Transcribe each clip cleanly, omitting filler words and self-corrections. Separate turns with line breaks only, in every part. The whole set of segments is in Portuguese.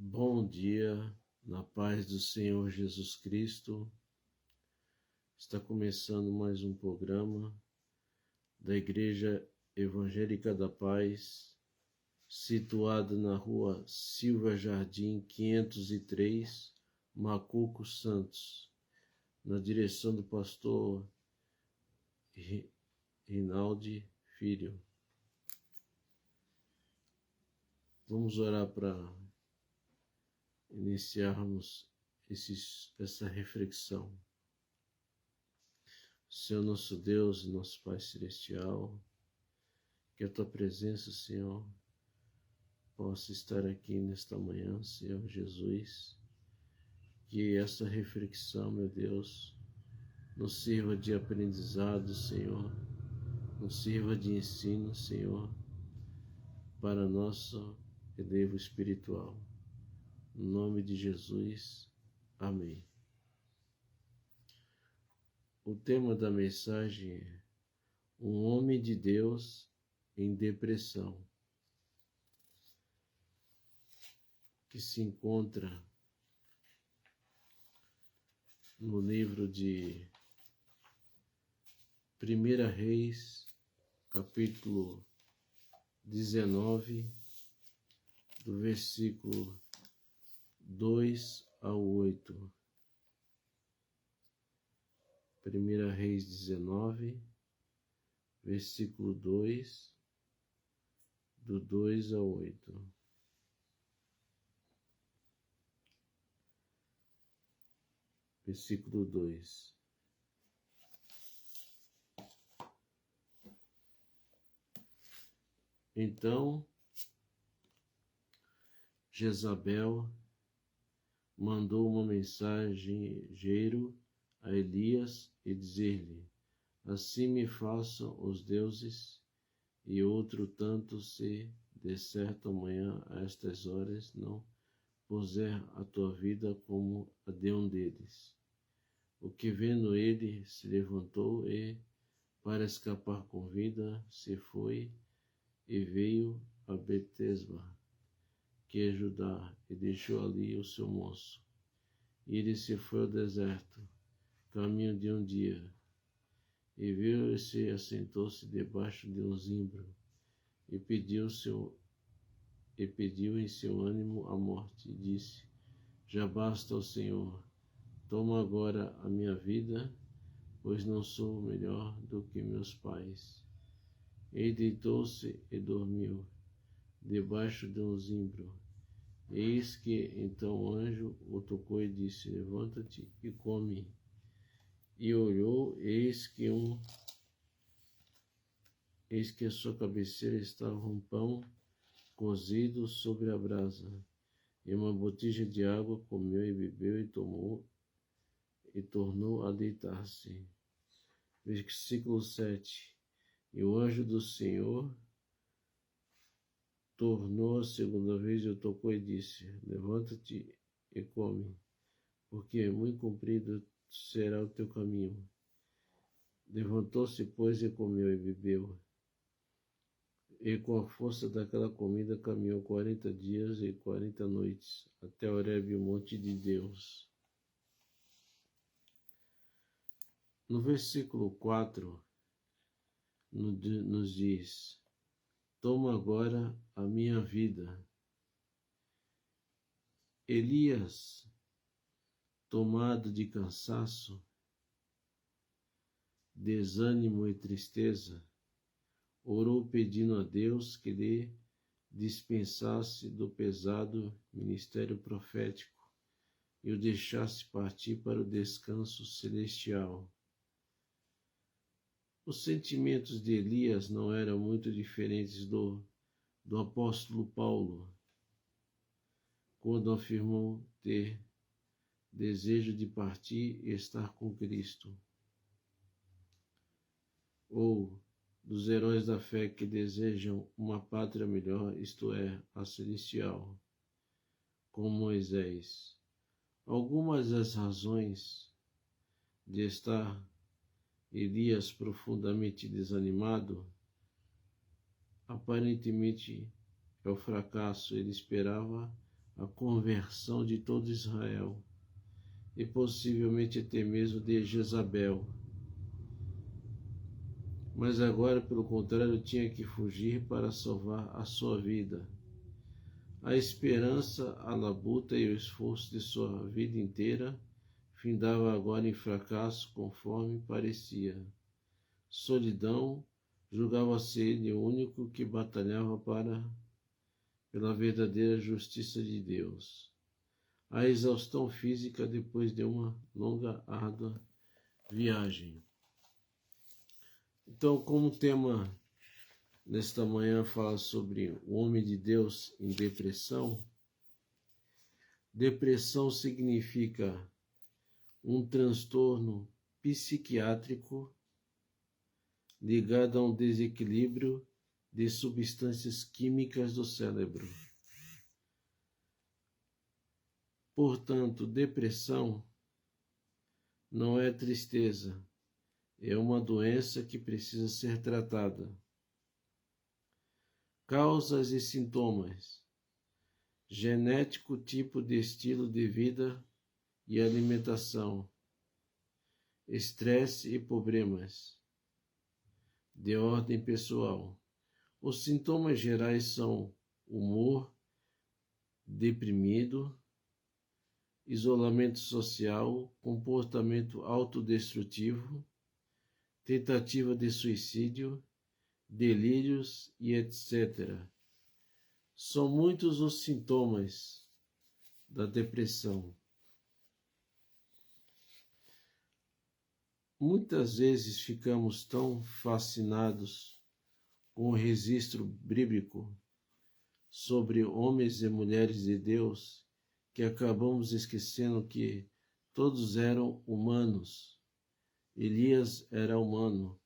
Bom dia, na paz do Senhor Jesus Cristo. Está começando mais um programa da Igreja Evangélica da Paz, situada na rua Silva Jardim 503, Macuco, Santos, na direção do pastor Rinaldi Filho. Vamos orar para iniciarmos essa reflexão. Senhor nosso Deus, nosso Pai Celestial, que a Tua presença, Senhor, possa estar aqui nesta manhã, Senhor Jesus, que essa reflexão, meu Deus, nos sirva de aprendizado, Senhor, nos sirva de ensino, Senhor, para nosso elevo espiritual. Em nome de Jesus, amém. O tema da mensagem é um homem de Deus em depressão, que se encontra no livro de 1 Reis, capítulo 19, do versículo 2 ao 8. 1 Reis 19, versículo 2, do 2 ao 8. Versículo 2. Então, Jezabel mandou uma mensageiro a Elias e dizer-lhe: assim me façam os deuses, e outro tanto, se de certo amanhã a estas horas não puser a tua vida como a de um deles. O que vendo ele se levantou e, para escapar com vida, se foi e veio a Betesba, que é Judá, e deixou ali o seu moço. E ele se foi ao deserto, caminho de um dia, e viu e se assentou-se debaixo de um zimbro, e pediu em seu ânimo a morte, e disse: já basta, ó Senhor, toma agora a minha vida, pois não sou melhor do que meus pais. E deitou-se e dormiu, debaixo de um zimbro. Eis que então o anjo o tocou e disse: levanta-te e come. E olhou, eis que a sua cabeceira estava um pão cozido sobre a brasa, e uma botija de água. Comeu e bebeu e tornou a deitar-se. Versículo 7. E o anjo do Senhor tornou a segunda vez e o tocou e disse: levanta-te e come, porque muito comprido será o teu caminho. Levantou-se, pois, e comeu e bebeu. E com a força daquela comida caminhou 40 dias e 40 noites, até Horebe, o monte de Deus. No versículo 4, nos diz: toma agora a minha vida. Elias, tomado de cansaço, desânimo e tristeza, orou pedindo a Deus que lhe dispensasse do pesado ministério profético e o deixasse partir para o descanso celestial. Os sentimentos de Elias não eram muito diferentes do apóstolo Paulo, quando afirmou ter desejo de partir e estar com Cristo, ou dos heróis da fé que desejam uma pátria melhor, isto é, a celestial, como Moisés. Algumas das razões de estar Elias profundamente desanimado, aparentemente é o fracasso. Ele esperava a conversão de todo Israel, e possivelmente até mesmo de Jezabel. Mas agora, pelo contrário, tinha que fugir para salvar a sua vida. A esperança, a labuta e o esforço de sua vida inteira findava agora em fracasso, conforme parecia. Solidão, julgava-se ele o único que batalhava pela verdadeira justiça de Deus. A exaustão física depois de uma longa, árdua viagem. Então, como tema nesta manhã fala sobre o homem de Deus em depressão, depressão significa um transtorno psiquiátrico ligado a um desequilíbrio de substâncias químicas do cérebro. Portanto, depressão não é tristeza, é uma doença que precisa ser tratada. Causas e sintomas: genético, tipo de estilo de vida e alimentação, estresse e problemas de ordem pessoal. Os sintomas gerais são humor deprimido, isolamento social, comportamento autodestrutivo, tentativa de suicídio, delírios e etc. São muitos os sintomas da depressão. Muitas vezes ficamos tão fascinados com o registro bíblico sobre homens e mulheres de Deus que acabamos esquecendo que todos eram humanos. Elias era humano.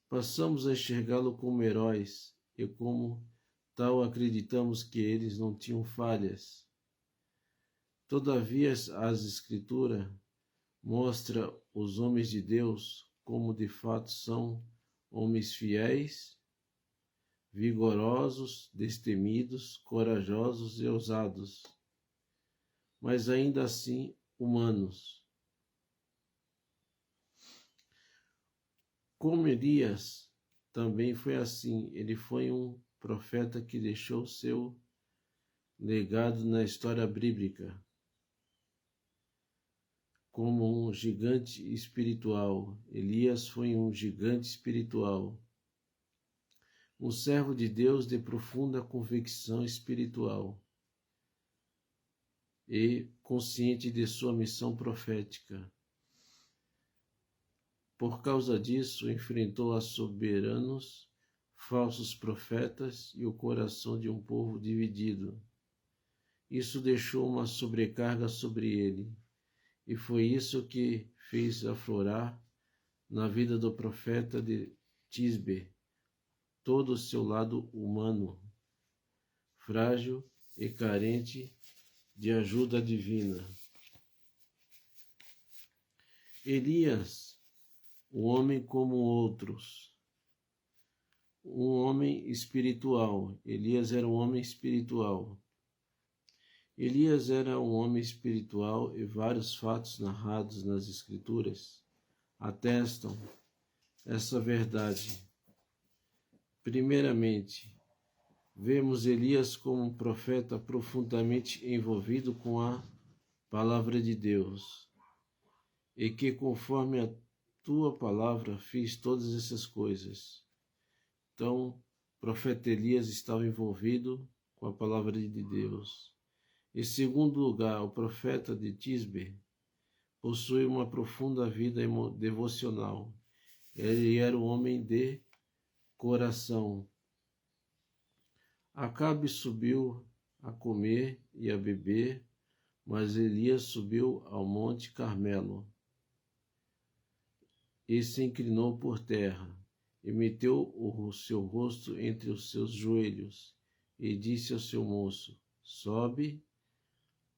Passamos a enxergá-lo como heróis e como tal acreditamos que eles não tinham falhas. Todavia, as Escrituras mostra os homens de Deus como de fato são homens fiéis, vigorosos, destemidos, corajosos e ousados, mas ainda assim humanos. Como Elias também foi assim, ele foi um profeta que deixou seu legado na história bíblica como um gigante espiritual. Elias foi um gigante espiritual, um servo de Deus de profunda convicção espiritual e consciente de sua missão profética. Por causa disso, enfrentou a soberanos, falsos profetas e o coração de um povo dividido. Isso deixou uma sobrecarga sobre ele, e foi isso que fez aflorar na vida do profeta de Tisbe todo o seu lado humano, frágil e carente de ajuda divina. Elias, um homem como outros, um homem espiritual. Elias era um homem espiritual. Elias era um homem espiritual e vários fatos narrados nas Escrituras atestam essa verdade. Primeiramente, vemos Elias como um profeta profundamente envolvido com a palavra de Deus e que, conforme a tua palavra, fiz todas essas coisas. Então, o profeta Elias estava envolvido com a palavra de Deus. Em segundo lugar, o profeta de Tisbe possui uma profunda vida devocional. Ele era um homem de coração. Acabe subiu a comer e a beber, mas Elias subiu ao monte Carmelo e se inclinou por terra e meteu o seu rosto entre os seus joelhos e disse ao seu moço: sobe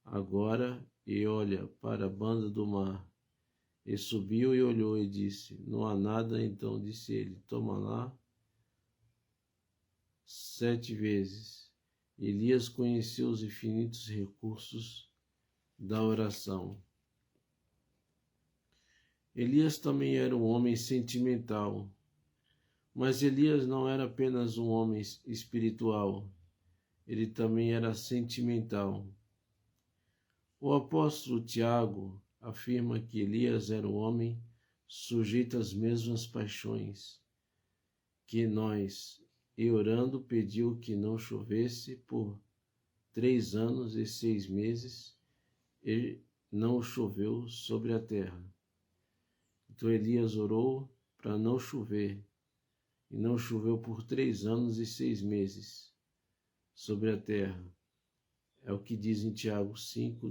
agora e olha para a banda do mar. E subiu e olhou e disse: não há nada. Então disse ele: toma lá 7 vezes. Elias conheceu os infinitos recursos da oração. Elias também era um homem sentimental, mas Elias não era apenas um homem espiritual, ele também era sentimental. O apóstolo Tiago afirma que Elias era um homem sujeito às mesmas paixões que nós, e orando pediu que não chovesse por 3 anos e 6 meses, e não choveu sobre a terra. Então Elias orou para não chover, e não choveu por 3 anos e 6 meses sobre a terra. É o que diz em Tiago 5,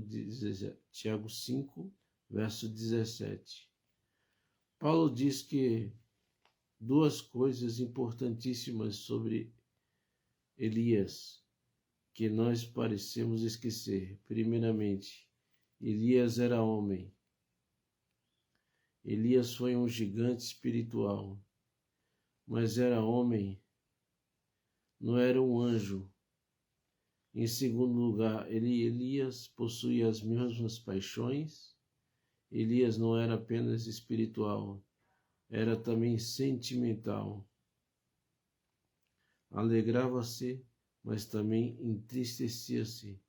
verso 17. Paulo diz que 2 coisas importantíssimas sobre Elias que nós parecemos esquecer. Primeiramente, Elias era homem. Elias foi um gigante espiritual, mas era homem, não era um anjo. Em segundo lugar, Elias possuía as mesmas paixões. Elias não era apenas espiritual, era também sentimental. Alegrava-se, mas também entristecia-se.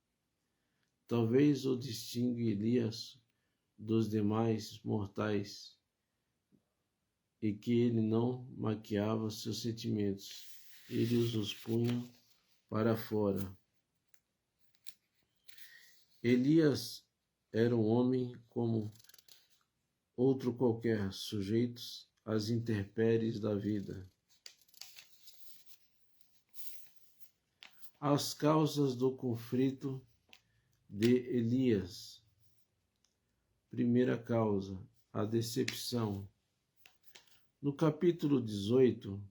Talvez o distingue Elias dos demais mortais, e que ele não maquiava seus sentimentos, ele os punha para fora. Elias era um homem como outro qualquer, sujeitos às intempéries da vida. As causas do conflito de Elias. Primeira causa, a decepção. No capítulo 18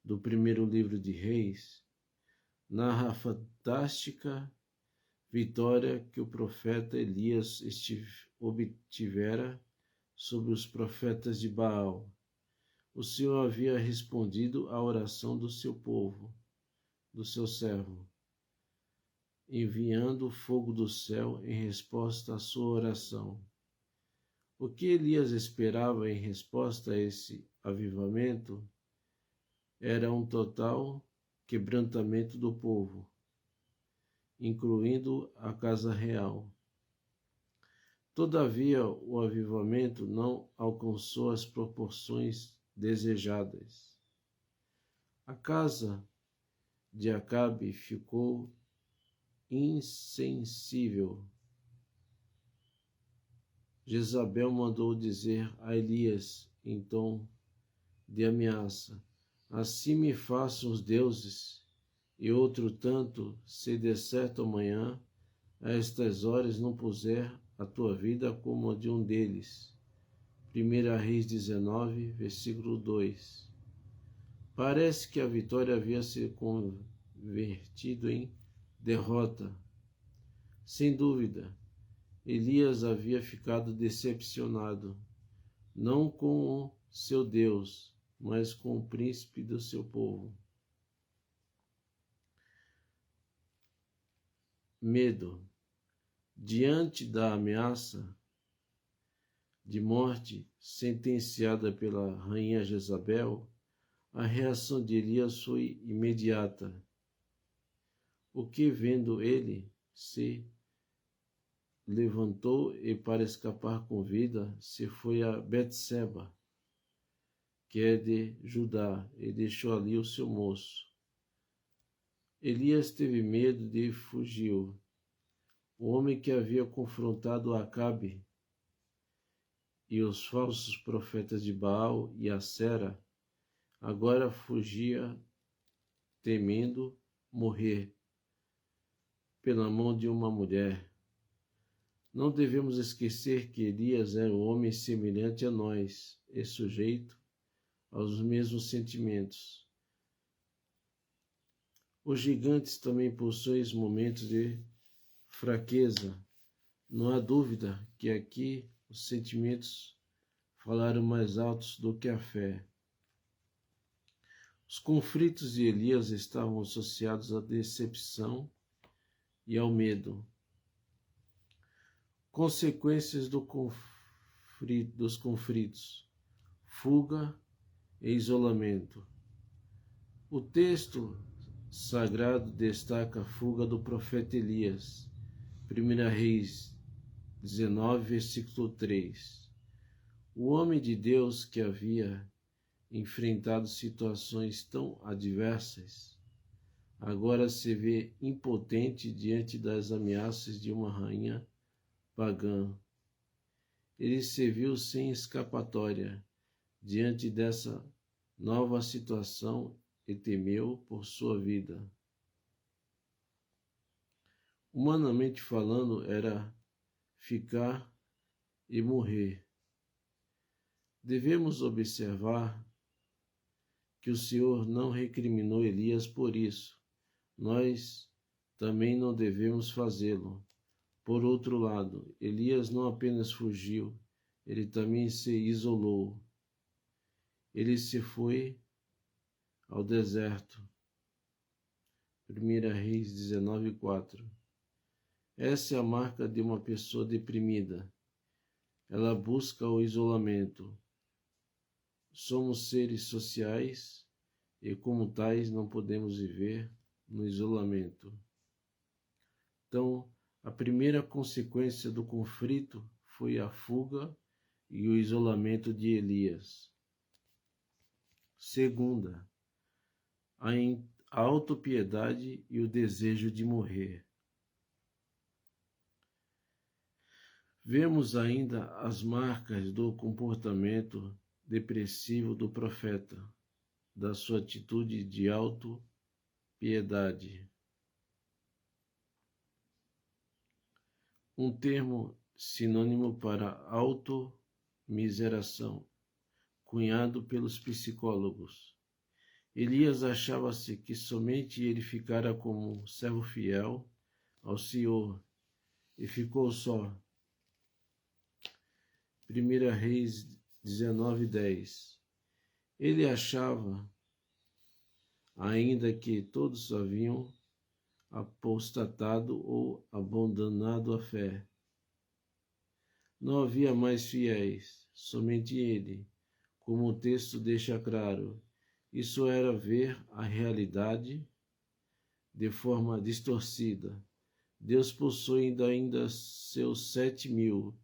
do primeiro livro de Reis, narra a fantástica vitória que o profeta Elias obtivera sobre os profetas de Baal. O Senhor havia respondido à oração do seu povo, do seu servo, enviando o fogo do céu em resposta à sua oração. O que Elias esperava em resposta a esse avivamento era um total quebrantamento do povo, incluindo a casa real. Todavia, o avivamento não alcançou as proporções desejadas. A casa de Acabe ficou insensível. Jezabel mandou dizer a Elias, em tom de ameaça: assim me façam os deuses, e outro tanto, se de certo amanhã, a estas horas não puser a tua vida como a de um deles. 1 Reis 19, versículo 2. Parece que a vitória havia se convertido em derrota. Sem dúvida, Elias havia ficado decepcionado, não com o seu Deus, mas com o príncipe do seu povo. Medo. Diante da ameaça de morte sentenciada pela rainha Jezabel, a reação de Elias foi imediata. O que, vendo ele, se levantou e, para escapar com vida, se foi a Betseba, que é de Judá, e deixou ali o seu moço. Elias teve medo e fugiu. O homem que havia confrontado Acabe e os falsos profetas de Baal e Acera, agora fugia temendo morrer pela mão de uma mulher. Não devemos esquecer que Elias era um homem semelhante a nós e sujeito aos mesmos sentimentos. Os gigantes também possuem momentos de fraqueza. Não há dúvida que aqui os sentimentos falaram mais altos do que a fé. Os conflitos de Elias estavam associados à decepção e ao medo. Consequências dos conflitos: fuga e isolamento. O texto sagrado destaca a fuga do profeta Elias, 1 Reis 19, versículo 3. O homem de Deus que havia enfrentado situações tão adversas, agora se vê impotente diante das ameaças de uma rainha pagã. Ele se viu sem escapatória diante dessa nova situação e temeu por sua vida. Humanamente falando, era ficar e morrer. Devemos observar que o Senhor não recriminou Elias por isso. Nós também não devemos fazê-lo. Por outro lado, Elias não apenas fugiu, ele também se isolou. Ele se foi ao deserto. 1 Reis 19:4. Essa é a marca de uma pessoa deprimida. Ela busca o isolamento. Somos seres sociais e, como tais, não podemos viver no isolamento. Então, a primeira consequência do conflito foi a fuga e o isolamento de Elias. Segunda, a autopiedade e o desejo de morrer. Vemos ainda as marcas do comportamento depressivo do profeta, da sua atitude de autopiedade. Um termo sinônimo para automiseração, cunhado pelos psicólogos. Elias achava-se que somente ele ficara como um servo fiel ao Senhor e ficou só. 1 Reis 19:10. Ele achava ainda que todos haviam apostatado ou abandonado a fé. Não havia mais fiéis, somente ele. Como o texto deixa claro, isso era ver a realidade de forma distorcida. Deus possui ainda seus 7.000,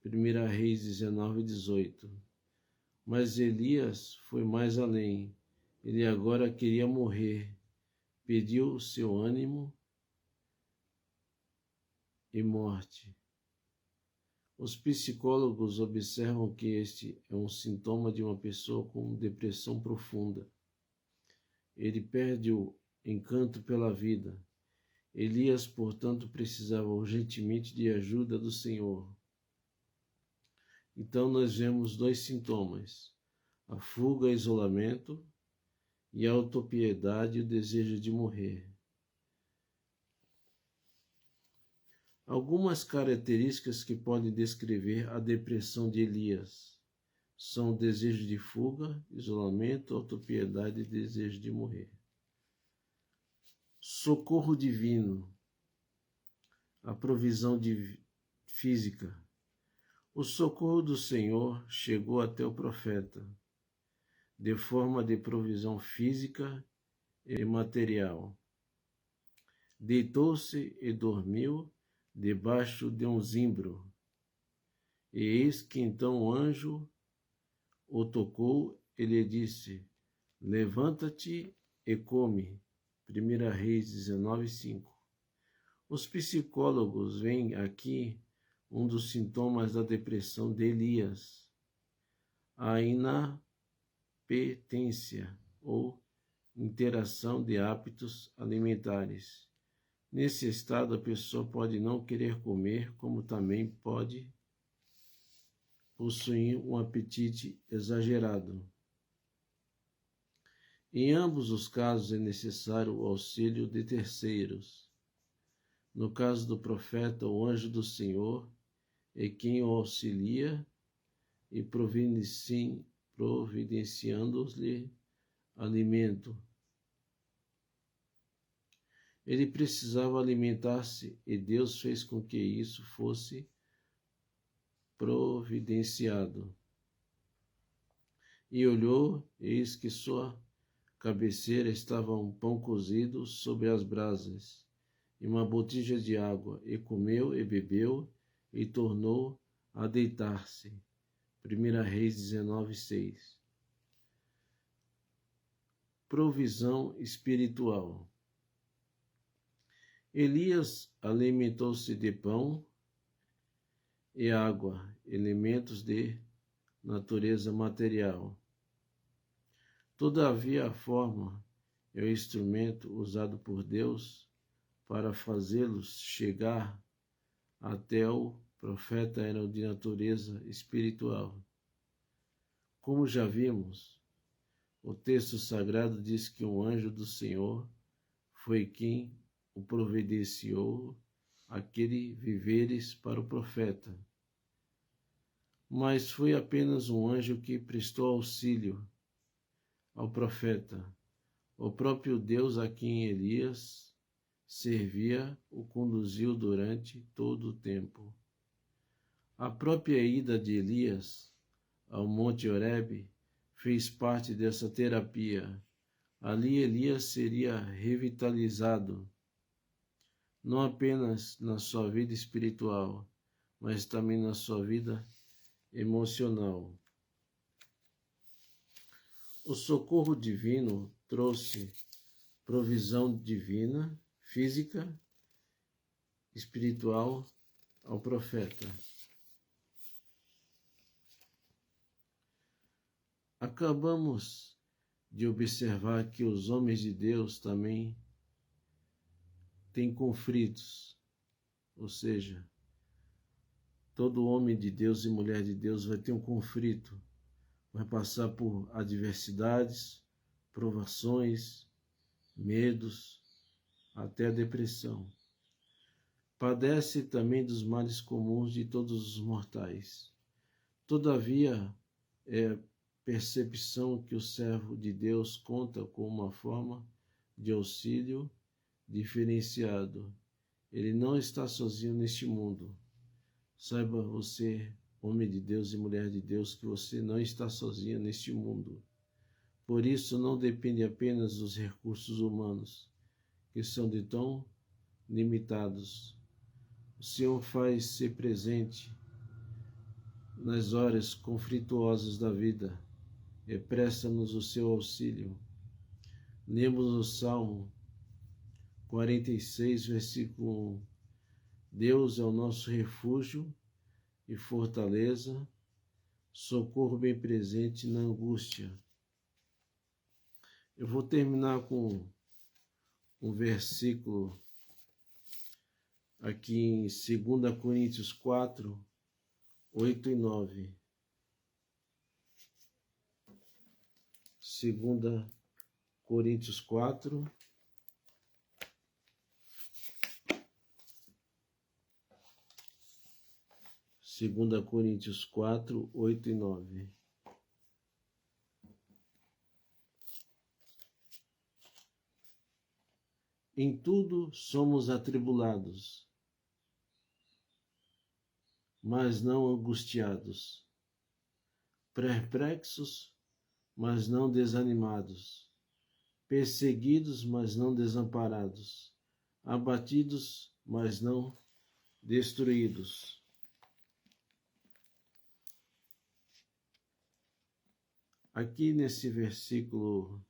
1 Reis 19:18. Mas Elias foi mais além. Ele agora queria morrer. Pediu seu ânimo e morte. Os psicólogos observam que este é um sintoma de uma pessoa com depressão profunda. Ele perde o encanto pela vida. Elias, portanto, precisava urgentemente de ajuda do Senhor. Então nós vemos dois sintomas: a fuga, isolamento, e a autopiedade e o desejo de morrer. Algumas características que podem descrever a depressão de Elias são o desejo de fuga, isolamento, autopiedade e desejo de morrer. Socorro divino, a provisão física. O socorro do Senhor chegou até o profeta, de forma de provisão física e material. Deitou-se e dormiu debaixo de um zimbro. E eis que então o anjo o tocou e lhe disse: levanta-te e come. 1 Reis 19:5. Os psicólogos veem aqui um dos sintomas da depressão de Elias, a inapetência ou interação de hábitos alimentares. Nesse estado, a pessoa pode não querer comer, como também pode possuir um apetite exagerado. Em ambos os casos é necessário o auxílio de terceiros. No caso do profeta, o anjo do Senhor é quem o auxilia e providenciando-lhe alimento. Ele precisava alimentar-se e Deus fez com que isso fosse providenciado. E olhou, eis que sua cabeceira estava um pão cozido sobre as brasas, e uma botija de água, e comeu e bebeu, e tornou a deitar-se. 1 Reis 19:6. Provisão espiritual. Elias alimentou-se de pão e água, elementos de natureza material. Todavia, a forma é o instrumento usado por Deus para fazê-los chegar até o profeta era de natureza espiritual. Como já vimos, o texto sagrado diz que um anjo do Senhor foi quem o providenciou aquele víveres para o profeta. Mas foi apenas um anjo que prestou auxílio ao profeta. O próprio Deus a quem Elias servia o conduziu durante todo o tempo. A própria ida de Elias ao Monte Horebe fez parte dessa terapia. Ali Elias seria revitalizado, não apenas na sua vida espiritual, mas também na sua vida emocional. O socorro divino trouxe provisão divina, física, espiritual ao profeta. Acabamos de observar que os homens de Deus também têm conflitos, ou seja, todo homem de Deus e mulher de Deus vai ter um conflito, vai passar por adversidades, provações, medos, até a depressão. Padece também dos males comuns de todos os mortais. Todavia, é percepção que o servo de Deus conta com uma forma de auxílio diferenciado. Ele não está sozinho neste mundo. Saiba você, homem de Deus e mulher de Deus, que você não está sozinho neste mundo. Por isso, não depende apenas dos recursos humanos, que são de tão limitados. O Senhor faz-se presente nas horas conflituosas da vida e presta-nos o seu auxílio. Lemos o Salmo 46, versículo 1. Deus é o nosso refúgio e fortaleza, socorro bem presente na angústia. Eu vou terminar com um versículo aqui em 2 Coríntios 4, 8 e 9. 2 Coríntios 4, 2 Coríntios 4, 8 e 9. Em tudo somos atribulados, mas não angustiados, perplexos, mas não desanimados, perseguidos, mas não desamparados, abatidos, mas não destruídos. Aqui nesse versículo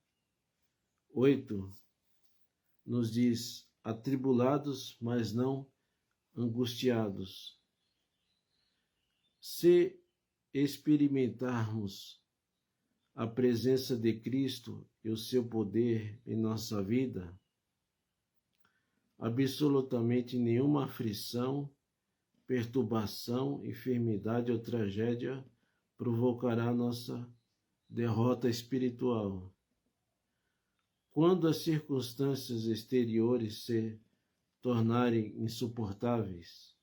8, nos diz atribulados, mas não angustiados. Se experimentarmos a presença de Cristo e o seu poder em nossa vida, absolutamente nenhuma aflição, perturbação, enfermidade ou tragédia provocará nossa derrota espiritual. Quando as circunstâncias exteriores se tornarem insuportáveis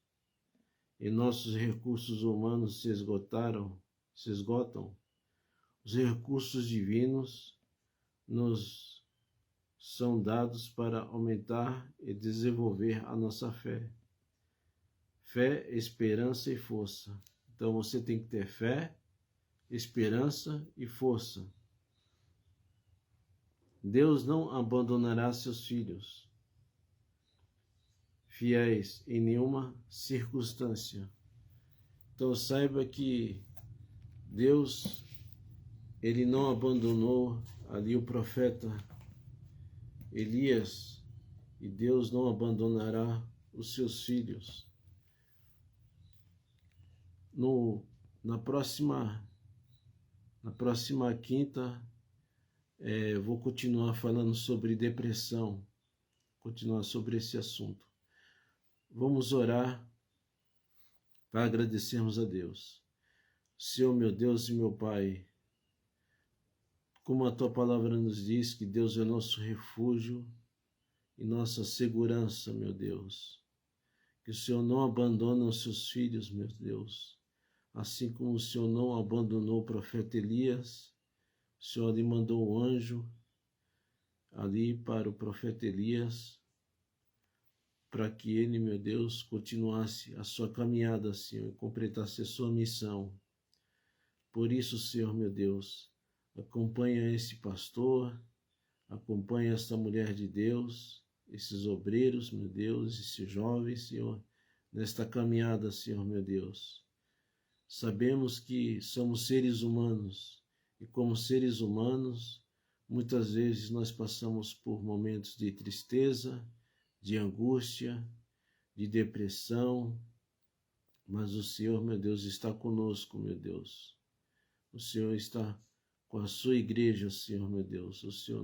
e nossos recursos humanos se esgotam, os recursos divinos nos são dados para aumentar e desenvolver a nossa fé. Fé, esperança e força. Então você tem que ter fé, esperança e força. Deus não abandonará seus filhos fiéis em nenhuma circunstância. Então saiba que Deus, ele não abandonou ali o profeta Elias, e Deus não abandonará os seus filhos. Na próxima quinta, vou continuar falando sobre depressão, continuar sobre esse assunto. Vamos orar para agradecermos a Deus. Senhor, meu Deus e meu Pai, como a Tua palavra nos diz que Deus é nosso refúgio e nossa segurança, meu Deus. Que o Senhor não abandone os seus filhos, meu Deus. Assim como o Senhor não abandonou o profeta Elias, o Senhor lhe mandou um anjo ali para o profeta Elias, para que ele, meu Deus, continuasse a sua caminhada, Senhor, e completasse a sua missão. Por isso, Senhor, meu Deus, acompanha esse pastor, acompanha esta mulher de Deus, esses obreiros, meu Deus, esses jovens, Senhor, nesta caminhada, Senhor, meu Deus. Sabemos que somos seres humanos e, como seres humanos, muitas vezes nós passamos por momentos de tristeza, de angústia, de depressão, mas o Senhor, meu Deus, está conosco, meu Deus. O Senhor está com a sua igreja, Senhor, meu Deus. O Senhor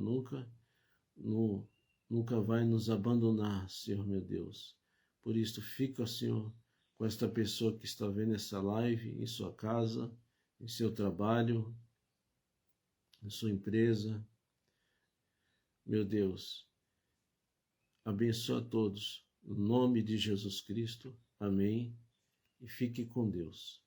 nunca vai nos abandonar, Senhor, meu Deus. Por isso, fica, Senhor, com esta pessoa que está vendo essa live em sua casa, em seu trabalho, em sua empresa. Meu Deus, abençoa a todos. No nome de Jesus Cristo. Amém. E fique com Deus.